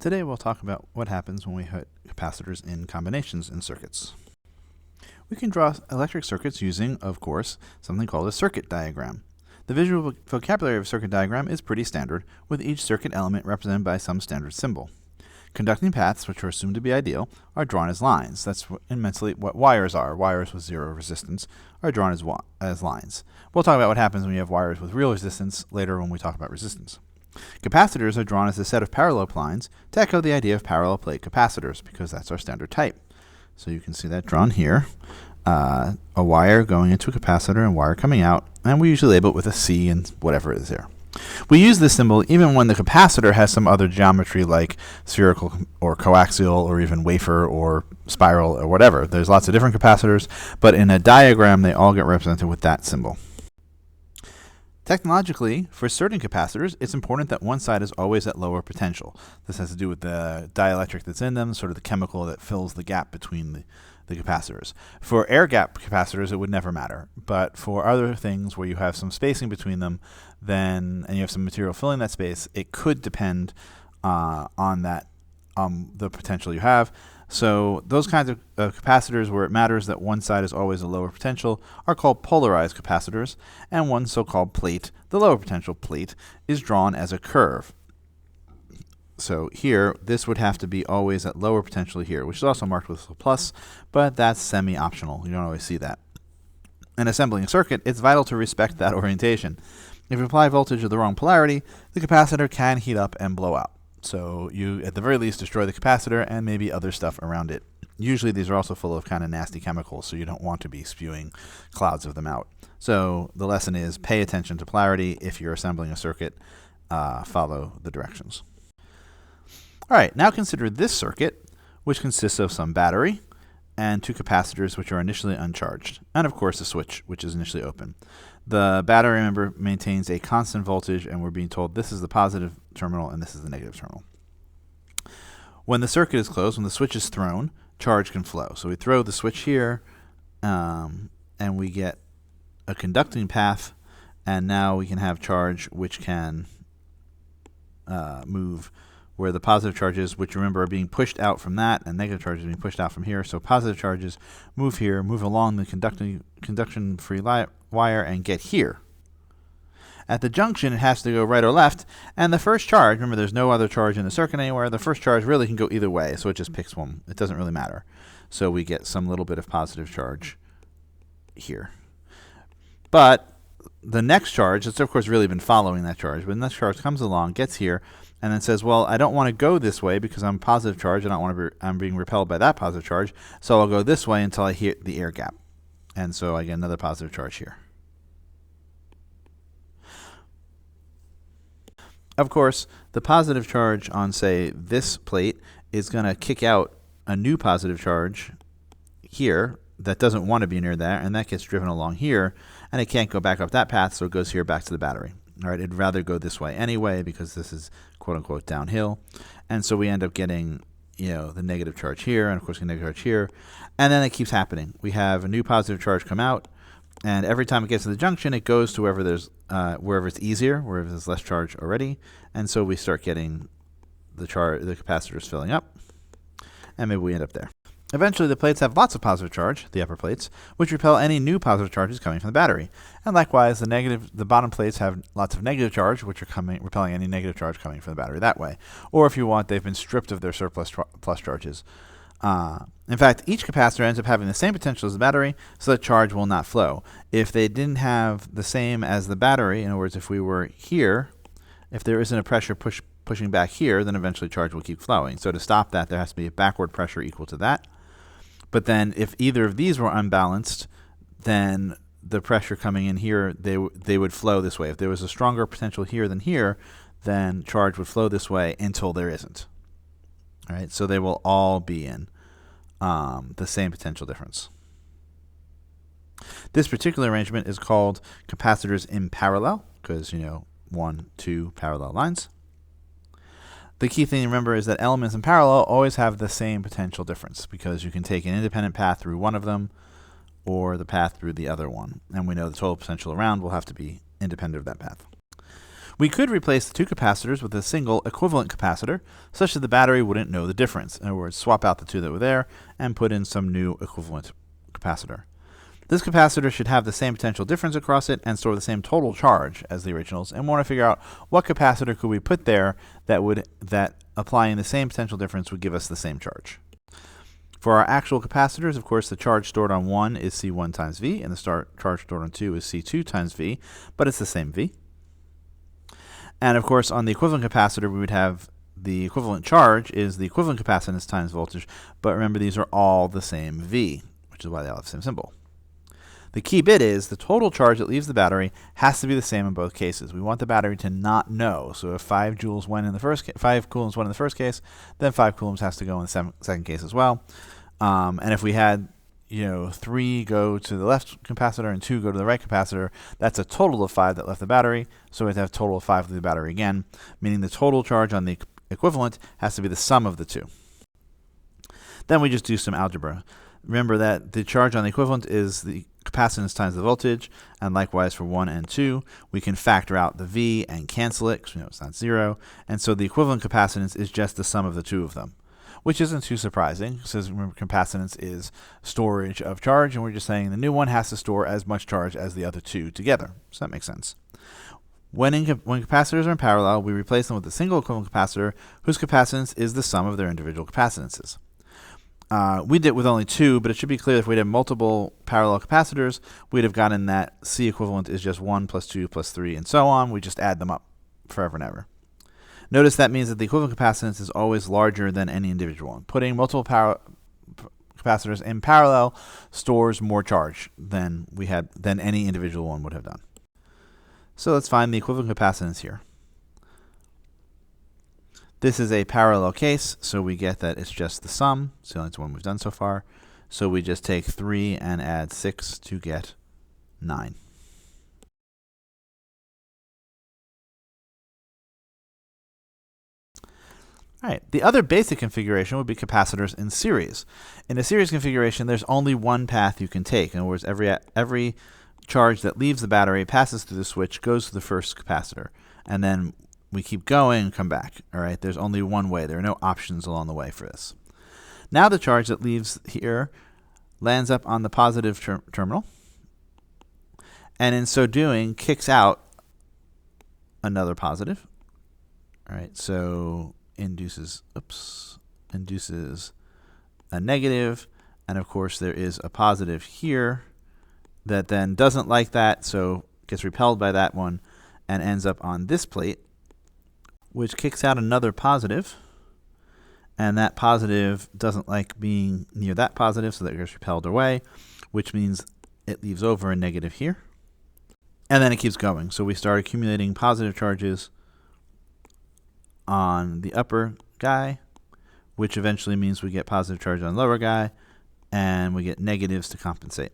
Today we'll talk about what happens when we put capacitors in combinations in circuits. We can draw electric circuits using, of course, something called a circuit diagram. The visual vocabulary of a circuit diagram is pretty standard, with each circuit element represented by some standard symbol. Conducting paths, which are assumed to be ideal, are drawn as lines. That's immensely what wires are. Wires with zero resistance are drawn as lines. We'll talk about what happens when you have wires with real resistance later when we talk about resistance. Capacitors are drawn as a set of parallel lines to echo the idea of parallel plate capacitors, because that's our standard type. So you can see that drawn here. A wire going into a capacitor and wire coming out, and we usually label it with a C and whatever is there. We use this symbol even when the capacitor has some other geometry like spherical or coaxial or even wafer or spiral or whatever. There's lots of different capacitors, but in a diagram they all get represented with that symbol. Technologically, for certain capacitors, it's important that one side is always at lower potential. This has to do with the dielectric that's in them, sort of the chemical that fills the gap between the capacitors. For air gap capacitors, it would never matter. But for other things where you have some spacing between them, and you have some material filling that space, it could depend on the potential you have. So those kinds of capacitors where it matters that one side is always a lower potential are called polarized capacitors, and one so-called plate, the lower potential plate, is drawn as a curve. So here, this would have to be always at lower potential here, which is also marked with a plus, but that's semi-optional. You don't always see that. In assembling a circuit, it's vital to respect that orientation. If you apply voltage of the wrong polarity, the capacitor can heat up and blow out. So you, at the very least, destroy the capacitor and maybe other stuff around it. Usually these are also full of kind of nasty chemicals, so you don't want to be spewing clouds of them out. So the lesson is pay attention to polarity. If you're assembling a circuit, follow the directions. All right, now consider this circuit, which consists of some battery and two capacitors which are initially uncharged, and of course a switch which is initially open. The battery, remember, maintains a constant voltage, and we're being told this is the positive terminal and this is the negative terminal. When the circuit is closed, when the switch is thrown, charge can flow. So we throw the switch here, and we get a conducting path, and now we can have charge which can move where the positive charges, which remember are being pushed out from that, and negative charges are being pushed out from here. So positive charges move here, move along the conduction-free wire, and get here. At the junction, it has to go right or left, and the first charge, remember there's no other charge in the circuit anywhere, the first charge really can go either way, so it just picks one. It doesn't really matter. So we get some little bit of positive charge here. But the next charge, it's of course really been following that charge, but the next charge comes along, gets here, and then says, well, I don't want to go this way because I'm positive charge. I'm being repelled by that positive charge, so I'll go this way until I hit the air gap. And so I get another positive charge here. Of course, the positive charge on, say, this plate is going to kick out a new positive charge here that doesn't want to be near that, and that gets driven along here, and it can't go back up that path, so it goes here back to the battery. All right, it'd rather go this way anyway because this is quote-unquote downhill, and so we end up getting, the negative charge here, and of course the negative charge here, and then it keeps happening. We have a new positive charge come out, and every time it gets to the junction, it goes to wherever it's easier, wherever there's less charge already, and so we start getting the capacitors filling up, and maybe we end up there. Eventually, the plates have lots of positive charge, the upper plates, which repel any new positive charges coming from the battery. And likewise, the bottom plates have lots of negative charge, which are repelling any negative charge coming from the battery that way. Or if you want, they've been stripped of their surplus plus charges. In fact, each capacitor ends up having the same potential as the battery, so that charge will not flow. If they didn't have the same as the battery, in other words, if we were here, if there isn't a pressure pushing back here, then eventually charge will keep flowing. So to stop that, there has to be a backward pressure equal to that. But then if either of these were unbalanced, then the pressure coming in here, they would flow this way. If there was a stronger potential here than here, then charge would flow this way until there isn't. All right, so they will all be in the same potential difference. This particular arrangement is called capacitors in parallel because, 1, 2 parallel lines. The key thing to remember is that elements in parallel always have the same potential difference because you can take an independent path through one of them or the path through the other one. And we know the total potential around will have to be independent of that path. We could replace the two capacitors with a single equivalent capacitor, such that the battery wouldn't know the difference. In other words, swap out the two that were there and put in some new equivalent capacitor. This capacitor should have the same potential difference across it and store the same total charge as the originals, and we want to figure out what capacitor could we put there that applying the same potential difference would give us the same charge. For our actual capacitors, of course, the charge stored on 1 is C1 times V, and the charge stored on 2 is C2 times V, but it's the same V. And of course, on the equivalent capacitor, we would have the equivalent charge is the equivalent capacitance times voltage, but remember these are all the same V, which is why they all have the same symbol. The key bit is the total charge that leaves the battery has to be the same in both cases. We want the battery to not know. So if 5 coulombs went in the first case, then 5 coulombs has to go in the second case as well. And if we had 3 go to the left capacitor and 2 go to the right capacitor, that's a total of 5 that left the battery. So we have to have a total of 5 leave the battery again, meaning the total charge on the equivalent has to be the sum of the two. Then we just do some algebra. Remember that the charge on the equivalent is the capacitance times the voltage, and likewise for 1 and 2, we can factor out the V and cancel it because we know it's not 0, and so the equivalent capacitance is just the sum of the two of them, which isn't too surprising, because remember capacitance is storage of charge, and we're just saying the new one has to store as much charge as the other two together, so that makes sense. When capacitors are in parallel, we replace them with a single equivalent capacitor whose capacitance is the sum of their individual capacitances. We did it with only 2, but it should be clear that if we had multiple parallel capacitors, we'd have gotten that C equivalent is just 1 plus 2 plus 3 and so on. We just add them up forever and ever. Notice that means that the equivalent capacitance is always larger than any individual one. Putting multiple capacitors in parallel stores more charge than any individual one would have done. So let's find the equivalent capacitance here. This is a parallel case, so we get that it's just the sum. It's the only one we've done so far. So we just take 3 and add 6 to get 9. All right, the other basic configuration would be capacitors in series. In a series configuration, there's only one path you can take. In other words, every charge that leaves the battery passes through the switch, goes to the first capacitor, and then we keep going and come back. All right, there's only one way. There are no options along the way for this. Now the charge that leaves here lands up on the positive terminal, and in so doing kicks out another positive. All right, so induces a negative, and of course there is a positive here that then doesn't like that, so gets repelled by that one and ends up on this plate, which kicks out another positive, and that positive doesn't like being near that positive, so that gets repelled away, which means it leaves over a negative here. And then it keeps going. So we start accumulating positive charges on the upper guy, which eventually means we get positive charge on the lower guy, and we get negatives to compensate.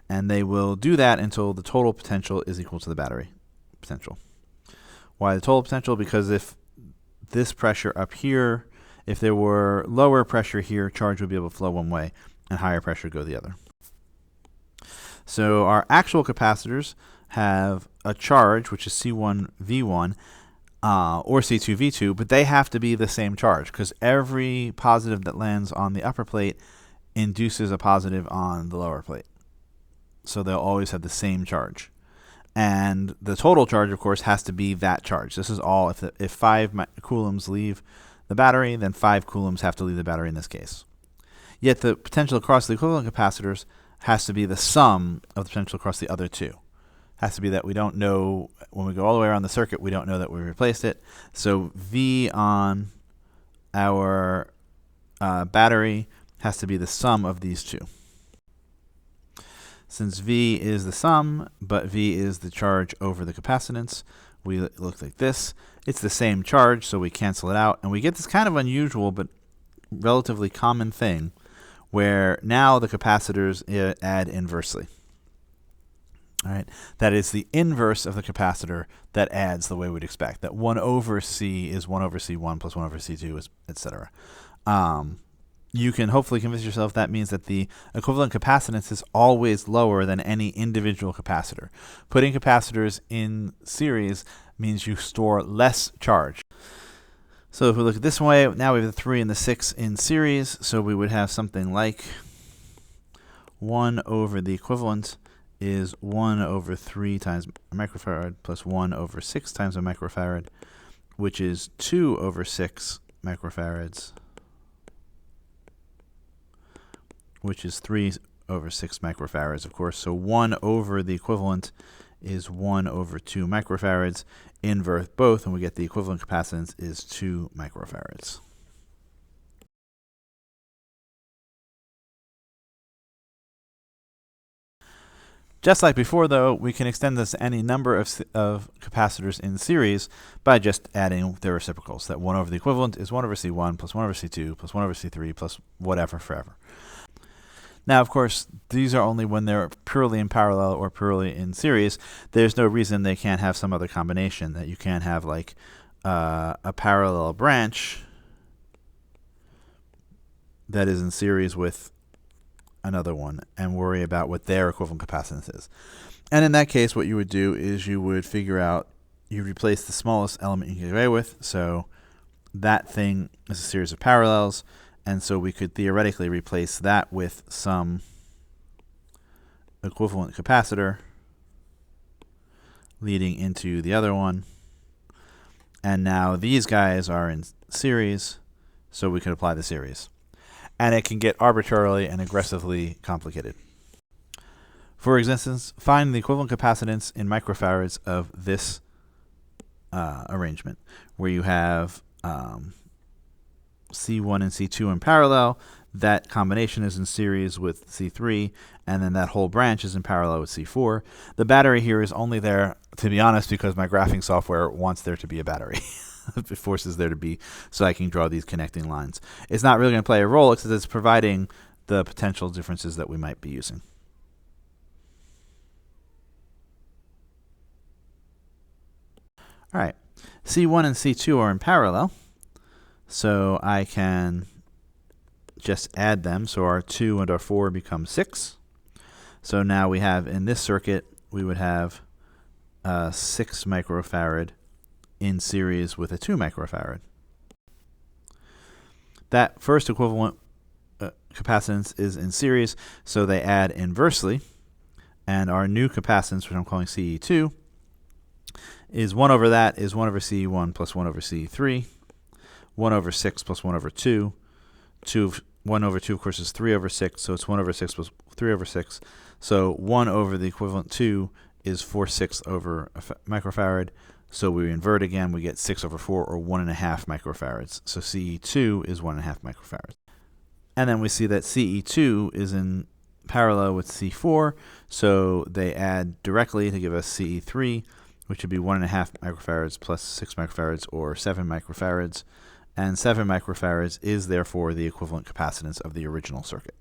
And they will do that until the total potential is equal to the battery potential. Why the total potential? Because if this pressure up here, if there were lower pressure here, charge would be able to flow one way, and higher pressure go the other. So our actual capacitors have a charge, which is C1 V1, or C2 V2, but they have to be the same charge, because every positive that lands on the upper plate induces a positive on the lower plate. So they'll always have the same charge. And the total charge, of course, has to be that charge. This is all, if 5 coulombs leave the battery, then 5 coulombs have to leave the battery in this case. Yet the potential across the equivalent capacitors has to be the sum of the potential across the other two. Has to be that we don't know, when we go all the way around the circuit, we don't know that we replaced it. So V on our battery has to be the sum of these two. Since V is the sum, but V is the charge over the capacitance, we look like this. It's the same charge, so we cancel it out. And we get this kind of unusual but relatively common thing where now the capacitors add inversely. All right, that is the inverse of the capacitor that adds the way we'd expect. That 1 over C is 1 over C1 plus 1 over C2, etc. You can hopefully convince yourself that means that the equivalent capacitance is always lower than any individual capacitor. Putting capacitors in series means you store less charge. So if we look at this way, now we have the 3 and the 6 in series, so we would have something like 1 over the equivalent is 1 over 3 times a microfarad plus 1 over 6 times a microfarad, which is 2 over 6 microfarads, which is 3 over 6 microfarads, of course. So 1 over the equivalent is 1 over 2 microfarads. Invert both, and we get the equivalent capacitance is 2 microfarads. Just like before, though, we can extend this to any number of capacitors in series by just adding their reciprocals. That 1 over the equivalent is 1 over C1 plus 1 over C2 plus 1 over C3 plus whatever forever. Now, of course, these are only when they're purely in parallel or purely in series. There's no reason they can't have some other combination, that you can't have like a parallel branch that is in series with another one and worry about what their equivalent capacitance is. And in that case, what you would do is you would figure out, you replace the smallest element you can get away with. So that thing is a series of parallels. And so we could theoretically replace that with some equivalent capacitor leading into the other one. And now these guys are in series, so we could apply the series. And it can get arbitrarily and aggressively complicated. For instance, find the equivalent capacitance in microfarads of this arrangement, where you have C1 and C2 in parallel. That combination is in series with C3, and then that whole branch is in parallel with C4. The battery here is only there, to be honest, because my graphing software wants there to be a battery. It forces there to be, so I can draw these connecting lines. It's not really going to play a role, except it's providing the potential differences that we might be using. All right, C1 and C2 are in parallel. So I can just add them. So our 2 and our 4 become 6. So now we have, in this circuit, we would have 6 microfarad in series with a 2 microfarad. That first equivalent capacitance is in series, so they add inversely. And our new capacitance, which I'm calling CE2, is 1 over that is 1 over CE1 plus 1 over CE3. 1 over 6 plus 1 over 2. 1 over 2, of course, is 3 over 6, so it's 1 over 6 plus 3 over 6. So 1 over the equivalent 2 is 4/6 over a microfarad. So we invert again, we get 6 over 4, or 1.5 microfarads. So CE2 is 1.5 microfarads. And then we see that CE2 is in parallel with C4, so they add directly to give us CE3, which would be 1.5 microfarads plus 6 microfarads, or 7 microfarads. And 7 microfarads is therefore the equivalent capacitance of the original circuit.